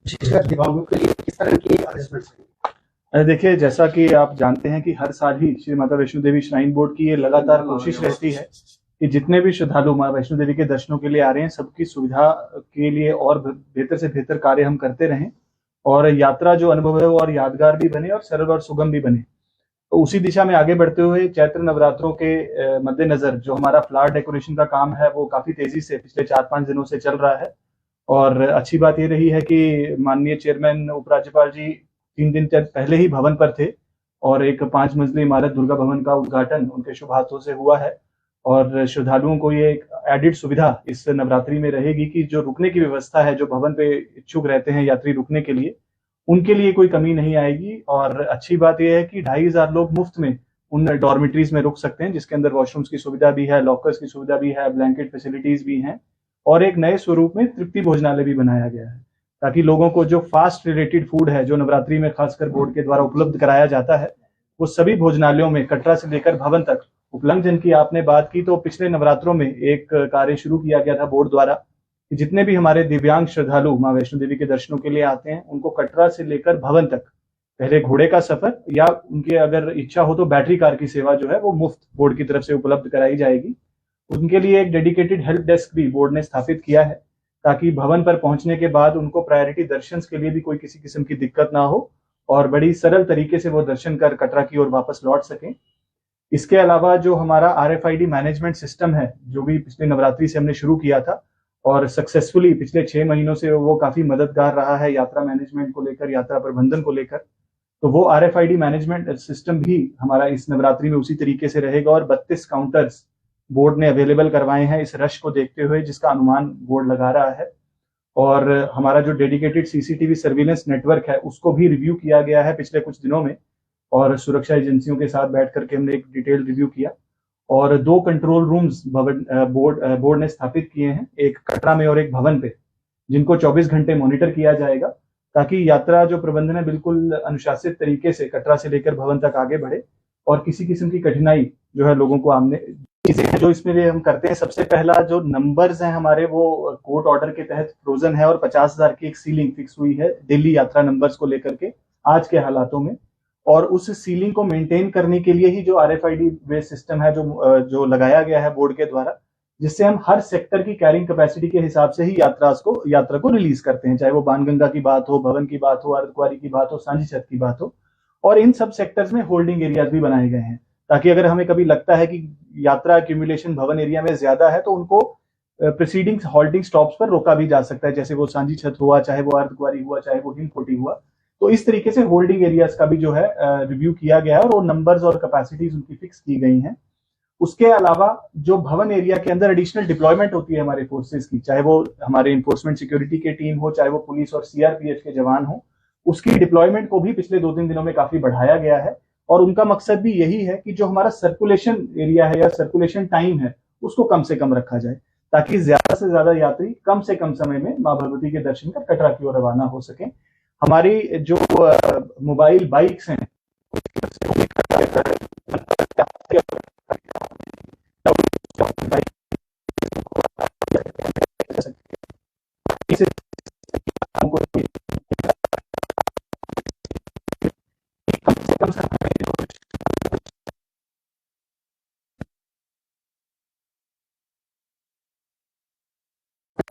विशेषकर दिव्यांगों के लिए किस तरह की अरेंजमेंट्स हैं? देखिए, जैसा कि आप जानते हैं कि हर साल ही श्री माता वैष्णो देवी श्राइन बोर्ड की ये लगातार कोशिश रहती है कि जितने भी श्रद्धालु माँ वैष्णो देवी के दर्शनों के लिए आ रहे हैं, सबकी सुविधा के लिए और बेहतर से बेहतर कार्य हम करते रहें और यात्रा जो अनुभव है वो और यादगार भी बने और सरल और सुगम भी बने। तो उसी दिशा में आगे बढ़ते हुए चैत्र नवरात्रों के मद्देनजर जो हमारा फ्लावर डेकोरेशन का काम है वो काफी तेजी से पिछले 4-5 दिनों से चल रहा है। और अच्छी बात ये रही है कि माननीय चेयरमैन उपराज्यपाल जी 3 दिन पहले ही भवन पर थे और एक 5 मंजिली इमारत दुर्गा भवन का उद्घाटन उनके शुभ हाथों से हुआ है। और श्रद्धालुओं को ये एक एडिड सुविधा इस नवरात्रि में रहेगी कि जो रुकने की व्यवस्था है, जो भवन पे इच्छुक रहते हैं यात्री रुकने के लिए, उनके लिए कोई कमी नहीं आएगी। और अच्छी बात यह है कि 2500 लोग मुफ्त में उन डॉर्मेटरीज में रुक सकते हैं, जिसके अंदर वॉशरूम्स की सुविधा भी है, लॉकर्स की सुविधा भी है, ब्लैंकेट फैसिलिटीज भी हैं और एक नए स्वरूप में तृप्ति भोजनालय भी बनाया गया है, ताकि लोगों को जो फास्ट रिलेटेड फूड है, जो नवरात्रि में खासकर बोर्ड के द्वारा उपलब्ध कराया जाता है, वो सभी भोजनालयों में कटरा से लेकर भवन तक उपलब्ध। जिनकी आपने बात की, तो पिछले नवरात्रों में एक कार्य शुरू किया गया था बोर्ड द्वारा कि जितने भी हमारे दिव्यांग श्रद्धालु माँ वैष्णो देवी के दर्शनों के लिए आते हैं, उनको कटरा से लेकर भवन तक पहले घोड़े का सफर या उनकी अगर इच्छा हो तो बैटरी कार की सेवा जो है वो मुफ्त बोर्ड की तरफ से उपलब्ध कराई जाएगी। उनके लिए एक डेडिकेटेड हेल्प डेस्क भी बोर्ड ने स्थापित किया है, ताकि भवन पर पहुंचने के बाद उनको प्रायोरिटी दर्शन के लिए भी कोई किसी किस्म की दिक्कत ना हो और बड़ी सरल तरीके से वो दर्शन कर कटरा की ओर वापस लौट सकें। इसके अलावा जो हमारा RFID मैनेजमेंट सिस्टम है, जो भी पिछले नवरात्रि से हमने शुरू किया था और सक्सेसफुली पिछले 6 महीनों से वो काफी मददगार रहा है यात्रा मैनेजमेंट को लेकर, यात्रा प्रबंधन को लेकर, तो वो RFID मैनेजमेंट सिस्टम भी हमारा इस नवरात्रि में उसी तरीके से रहेगा और 32 काउंटर्स बोर्ड ने अवेलेबल करवाए हैं इस रश को देखते हुए, जिसका अनुमान बोर्ड लगा रहा है। और हमारा जो डेडिकेटेड CCTV सर्विलेंस नेटवर्क है, उसको भी रिव्यू किया गया है पिछले कुछ दिनों में और सुरक्षा एजेंसियों के साथ बैठ करके हमने एक डिटेल रिव्यू किया और 2 कंट्रोल रूम्स बोर्ड ने स्थापित किए हैं, एक कटरा में और एक भवन पे, जिनको 24 घंटे मॉनिटर किया जाएगा, ताकि यात्रा जो प्रबंधन है बिल्कुल अनुशासित तरीके से कटरा से लेकर भवन तक आगे बढ़े और किसी किस्म की कठिनाई जो है लोगों को आमने चीजें जो इसमें हम करते हैं। सबसे पहला जो नंबर्स हैं हमारे, वो कोर्ट ऑर्डर के तहत फ्रोजन है और 50,000 की एक सीलिंग फिक्स हुई है दिल्ली यात्रा नंबर्स को लेकर के आज के हालातों में। और उस सीलिंग को मेंटेन करने के लिए ही जो RFID बेस्ड सिस्टम है जो लगाया गया है बोर्ड के द्वारा, जिससे हम हर सेक्टर की कैरिंग कैपेसिटी के हिसाब से ही यात्रा को रिलीज करते हैं, चाहे वो बाणगंगा की बात हो, भवन की बात हो, अर्धकुंवारी की बात हो, सांझी छत की बात हो। और इन सब सेक्टर्स में होल्डिंग एरियाज भी बनाए गए हैं, ताकि अगर हमें कभी लगता है कि यात्रा एक्यूमुलेशन भवन एरिया में ज्यादा है, तो उनको प्रीसीडिंग हॉल्टिंग स्टॉप्स पर रोका भी जा सकता है, जैसे वो सांझी छत हुआ, चाहे वो अर्धकुंवारी हुआ, चाहे वो हिमकोटी हुआ। तो इस तरीके से होल्डिंग एरियाज का भी जो है रिव्यू किया गया है और वो नंबर्स और कैपेसिटीज उनकी फिक्स की गई हैं। उसके अलावा जो भवन एरिया के अंदर एडिशनल डिप्लॉयमेंट होती है हमारे फोर्सेस की, चाहे वो हमारे इन्फोर्समेंट सिक्योरिटी के टीम हो, चाहे वो पुलिस और CRPF के जवान हो, उसकी डिप्लॉयमेंट को भी पिछले 2-3 दिनों में काफी बढ़ाया गया है। और उनका मकसद भी यही है कि जो हमारा सर्कुलेशन एरिया है या सर्कुलेशन टाइम है, उसको कम से कम रखा जाए, ताकि ज्यादा से ज्यादा यात्री कम से कम समय में माँ भगवती के दर्शन कर कटरा की ओर रवाना हो सके। हमारी जो मोबाइल बाइक्स हैं,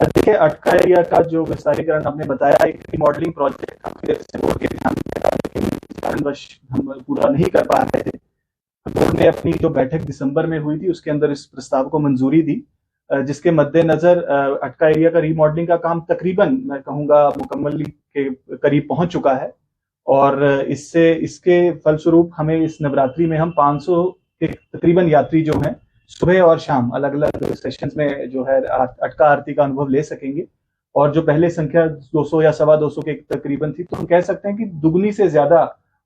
देखिए अटका एरिया का जो विस्तारीकरण आपने बताया, एक रिमॉडलिंग प्रोजेक्ट काफी देर से बोर्ड के ध्यान में था, लेकिन इस कारणवश हम पूरा नहीं कर पा रहे थे। बोर्ड ने अपनी जो बैठक दिसंबर में हुई थी, उसके अंदर इस प्रस्ताव को मंजूरी दी, जिसके मद्देनजर अटका एरिया का रिमॉडलिंग का काम तकरीबन मैं कहूंगा मुकम्मल के करीब पहुंच चुका है। और इसके फलस्वरूप हमें इस नवरात्रि में हम 500 के तकरीबन यात्री जो हैं सुबह और शाम अलग अलग सेशंस में जो है अटका आरती का अनुभव ले सकेंगे। और जो पहले संख्या 200 या 225 के तकरीबन थी, तो हम कह सकते हैं कि दुगनी से ज्यादा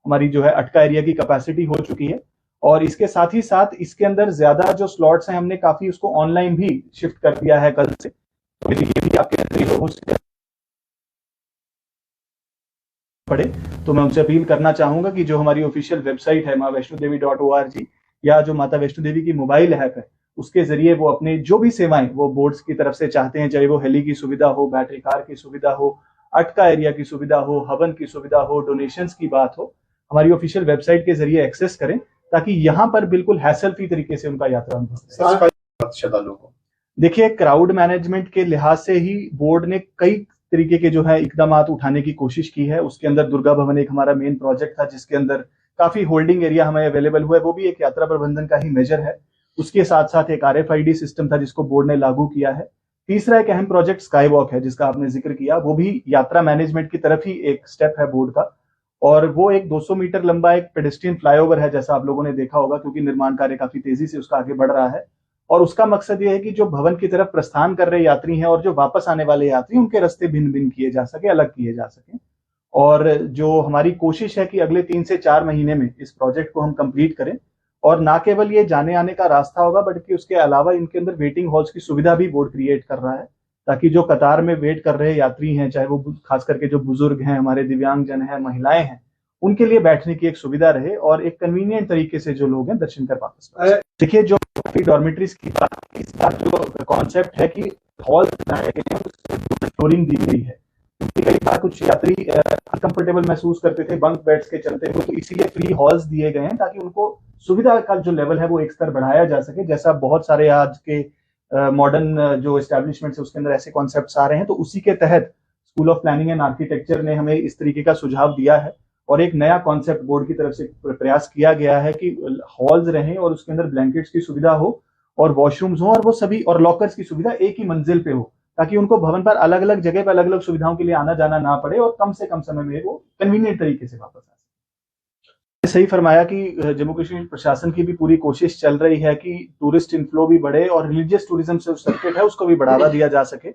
हमारी जो है अटका एरिया की कैपेसिटी हो चुकी है। और इसके साथ ही साथ इसके अंदर ज्यादा जो स्लॉट्स हैं, हमने काफी उसको ऑनलाइन भी शिफ्ट कर दिया है कल से। तो ये भी आपके लोगों से पड़े, तो मैं उनसे अपील करना चाहूंगा कि जो हमारी ऑफिशियल वेबसाइट है maavaishnodevi.org, या जो माता वैष्णो देवी की मोबाइल ऐप है, उसके जरिए वो अपने जो भी सेवाएं वो बोर्ड्स की तरफ से चाहते हैं, चाहे वो हेली की सुविधा हो, बैटरी कार की सुविधा हो, अटका एरिया की सुविधा हो, हवन की सुविधा हो, डोनेशंस की बात हो, हमारी ऑफिशियल वेबसाइट के जरिए एक्सेस करें, ताकि यहाँ पर बिल्कुल हैसल फ्री तरीके से उनका यात्रा अनुभव। श्रद्धालुओं को देखिए, क्राउड मैनेजमेंट के लिहाज से ही बोर्ड ने कई तरीके के जो है इकदाम उठाने की कोशिश की है। उसके अंदर दुर्गा भवन एक हमारा मेन प्रोजेक्ट था, जिसके अंदर काफी होल्डिंग एरिया हमें अवेलेबल हुआ है, वो भी एक यात्रा प्रबंधन का ही मेजर है। उसके साथ साथ एक RFID सिस्टम था जिसको बोर्ड ने लागू किया है। तीसरा एक अहम प्रोजेक्ट स्काई वॉक है, जिसका आपने जिक्र किया, वो भी यात्रा मैनेजमेंट की तरफ ही एक स्टेप है बोर्ड का, और वो एक 200 मीटर लंबा एक पेडेस्ट्रियन फ्लाईओवर है, जैसा आप लोगों ने देखा होगा, क्योंकि निर्माण कार्य काफी तेजी से उसका आगे बढ़ रहा है। और उसका मकसद ये है कि जो भवन की तरफ प्रस्थान कर रहे यात्री हैं और जो वापस आने वाले यात्री, उनके रास्ते भिन्न भिन्न किए जा सके, अलग किए जा सके। और जो हमारी कोशिश है कि अगले 3 से 4 महीने में इस प्रोजेक्ट को हम कंप्लीट करें, और ना केवल ये जाने आने का रास्ता होगा, बल्कि उसके अलावा इनके अंदर वेटिंग हॉल्स की सुविधा भी बोर्ड क्रिएट कर रहा है, ताकि जो कतार में वेट कर रहे यात्री हैं, चाहे वो खास करके जो बुजुर्ग हैं, हमारे दिव्यांगजन हैं, महिलाएं हैं, उनके लिए बैठने की एक सुविधा रहे, और एक कन्वीनियंट तरीके से जो लोग हैं दर्शन कर वापस पाए। देखिए, जो डॉर्मेट्रीज की बात, इस बार जो कॉन्सेप्ट है कि हॉल बनाए गए हैं, उसमें फ्लोरिंग दी गई है, क्योंकि कई बार कुछ यात्री अनकंफर्टेबल महसूस करते थे बंक बेड्स के चलते हुए, तो इसीलिए फ्री हॉल्स दिए गए हैं, ताकि उनको सुविधा का जो लेवल है वो एक स्तर बढ़ाया जा सके। जैसा बहुत सारे आज के मॉडर्न जो एस्टेब्लिशमेंट्स है उसके अंदर ऐसे कॉन्सेप्ट्स आ रहे हैं, तो उसी के तहत school of planning and architecture ने हमें इस तरीके का सुझाव दिया है, और एक नया कॉन्सेप्ट बोर्ड की तरफ से प्रयास किया गया है कि हॉल्स रहें और उसके अंदर ब्लैंकेट्स की सुविधा हो, और वॉशरूम्स हो, और वो सभी, और लॉकर्स की सुविधा एक ही मंजिल पे हो, ताकि उनको भवन पर अलग अलग जगह पर अलग अलग सुविधाओं के लिए आना जाना ना पड़े, और कम से कम समय में वो कन्वीनियंट तरीके से वापस आ सके। सही फरमाया कि जम्मू कश्मीर प्रशासन की भी पूरी कोशिश चल रही है कि टूरिस्ट इनफ्लो भी बढ़े, और रिलीजियस टूरिज्म से सर्किट है उसको भी बढ़ावा दिया जा सके।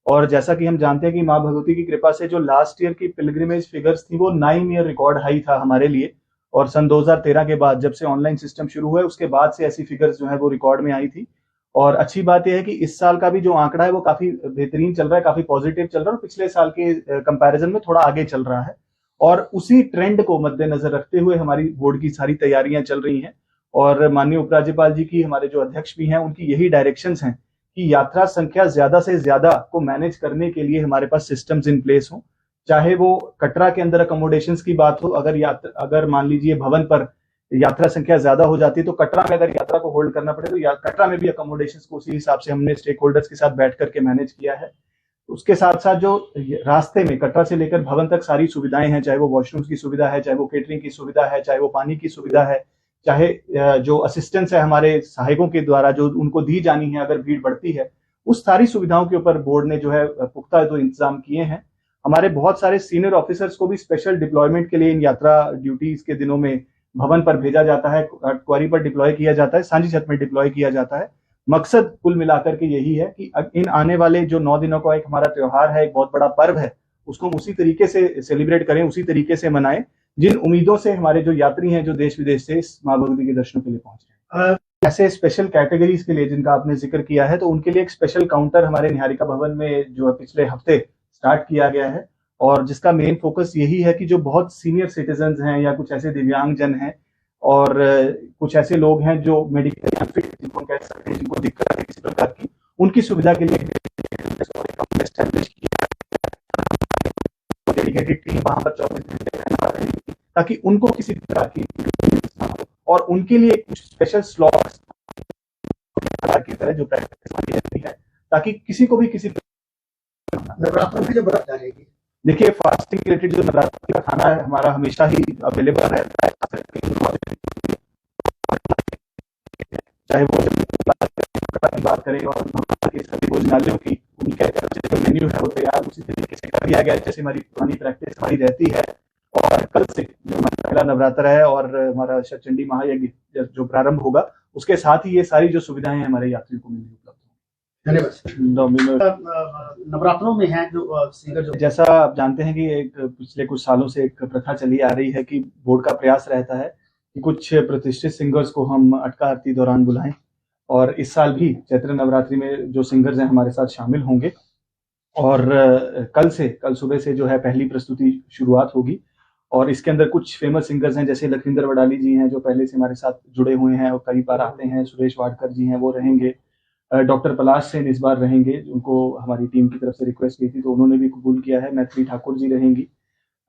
और जैसा कि हम जानते हैं कि माँ भगवती की कृपा से जो लास्ट ईयर की पिलग्रिमेज फिगर्स थी, वो 9 ईयर रिकॉर्ड हाई था हमारे लिए, और सन 2013 के बाद, जब से ऑनलाइन सिस्टम शुरू हुआ है, उसके बाद से ऐसी फिगर्स जो है वो रिकॉर्ड में आई थी। और अच्छी बात यह है कि इस साल का भी जो आंकड़ा है वो काफी बेहतरीन चल रहा है, काफी पॉजिटिव चल रहा है, और पिछले साल के कंपैरिजन में थोड़ा आगे चल रहा है। और उसी ट्रेंड को मद्देनजर रखते हुए हमारी बोर्ड की सारी तैयारियां चल रही हैं, और माननीय उपराज्यपाल जी की, हमारे जो अध्यक्ष भी हैं, उनकी यही डायरेक्शंस हैं कि यात्रा संख्या ज्यादा से ज्यादा को मैनेज करने के लिए हमारे पास सिस्टम्स इन प्लेस हों। चाहे वो कटरा के अंदर अकोमोडेशंस की बात हो, अगर मान लीजिए भवन पर यात्रा संख्या ज्यादा हो जाती है, तो कटरा में अगर यात्रा को होल्ड करना पड़े, तो कटरा में भी अकोमोडेशंस को उसी हिसाब से हमने स्टेक होल्डर्स के साथ बैठ करके मैनेज किया है। उसके साथ साथ जो रास्ते में कटरा से लेकर भवन तक सारी सुविधाएं हैं, चाहे वो वॉशरूम्स की सुविधा है, चाहे वो केटरिंग की सुविधा है, चाहे वो पानी की सुविधा है, चाहे जो असिस्टेंस है हमारे सहायकों के द्वारा जो उनको दी जानी है अगर भीड़ बढ़ती है, उस सारी सुविधाओं के ऊपर बोर्ड ने जो है पुख्ता जो इंतजाम किए हैं। हमारे बहुत सारे सीनियर ऑफिसर्स को भी स्पेशल डिप्लॉयमेंट के लिए इन यात्रा ड्यूटीज के दिनों में भवन पर भेजा जाता है, क्वारी पर डिप्लॉय किया जाता है, सांझी छत में डिप्लॉय किया जाता है। मकसद कुल मिलाकर के यही है कि इन आने वाले जो 9 दिनों का एक हमारा त्योहार है, एक बहुत बड़ा पर्व है, उसको हम उसी तरीके से सेलिब्रेट करें, उसी तरीके से मनाएं, जिन उम्मीदों से हमारे जो यात्री हैं, जो देश विदेश से इस माँ भगवती के दर्शनों के लिए पहुंच रहे हैं। ऐसे स्पेशल कैटेगरीज के लिए जिनका आपने जिक्र किया है, तो उनके लिए एक स्पेशल काउंटर हमारे निहारिका भवन में जो है पिछले हफ्ते स्टार्ट किया गया है, और जिसका मेन फोकस यही है कि जो बहुत सीनियर सिटीजन हैं, या कुछ ऐसे दिव्यांगजन हैं, और कुछ ऐसे लोग हैं जो मेडिकल अनफिट जिनको कह सकते हैं, जिनको दिक्कत है किसी प्रकार की, उनकी सुविधा के लिए एस्टैब्लिश किया, डेडिकेटेड टीम वहां पर 24 घंटे रहने वाली, ताकि उनको किसी प्रकार की, और उनके लिए कुछ स्पेशल स्लॉट्स की तरह जो प्रैक्टिस की जाती है, ताकि किसी को भी किसी नवरात्र में जो बर्फ डालेगी, देखिए फास्टिंग रिलेटेड जो नवरात्रि का खाना है हमारा हमेशा ही अवेलेबल रहता है, चाहे वो की बात करें और के सभी भोजनालयों की उनके जो मेन्यू है वो तैयार उसी तरीके से कर दिया गया है जैसे हमारी पुरानी प्रैक्टिस हमारी रहती है। और कल से जो हमारा पहला नवरात्र है और हमारा शतचंडी महायज्ञ जो प्रारंभ होगा, उसके साथ ही ये सारी जो सुविधाएं हमारे यात्रियों को मिलनी उपलब्ध नवरात्रों में है जो सिंगर जो जैसा आप जानते हैं कि एक पिछले कुछ सालों से एक प्रथा चली आ रही है कि बोर्ड का प्रयास रहता है कि कुछ प्रतिष्ठित सिंगर्स को हम अटका आरती दौरान बुलाएं, और इस साल भी चैत्र नवरात्रि में जो सिंगर्स हैं हमारे साथ शामिल होंगे। और कल सुबह से जो है पहली प्रस्तुति शुरुआत होगी, और इसके अंदर कुछ फेमस सिंगर्स हैं जैसे लखविंदर वडाली जी हैं जो पहले से हमारे साथ जुड़े हुए हैं और कई बार आते हैं, सुरेश वाडकर जी हैं वो रहेंगे, डॉक्टर पलाश सेन इस बार रहेंगे, उनको हमारी टीम की तरफ से रिक्वेस्ट की थी तो उन्होंने भी कबूल किया है। मैथिली ठाकुर जी रहेंगी।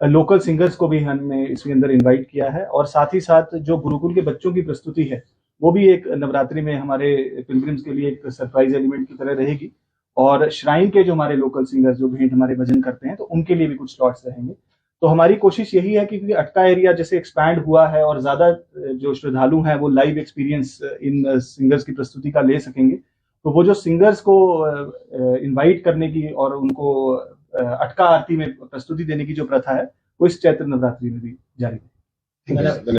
लोकल सिंगर्स को भी हमने इसके अंदर इनवाइट किया है, और साथ ही साथ जो गुरुकुल के बच्चों की प्रस्तुति है वो भी एक नवरात्रि में हमारे पिलग्रिम्स के लिए एक सरप्राइज एलिमेंट की तरह रहेगी। और श्राइन के जो हमारे लोकल सिंगर्स जो भेंट हमारे भजन करते हैं तो उनके लिए भी कुछ स्लॉट्स रहेंगे। तो हमारी कोशिश यही है कि क्योंकि अटका एरिया जैसे एक्सपैंड हुआ है और ज्यादा जो श्रद्धालु हैं वो लाइव एक्सपीरियंस इन सिंगर्स की प्रस्तुति का ले सकेंगे, तो वो जो सिंगर्स को इनवाइट करने की और उनको अटका आरती में प्रस्तुति देने की जो प्रथा है वो इस चैत्र नवरात्रि में भी जारी है।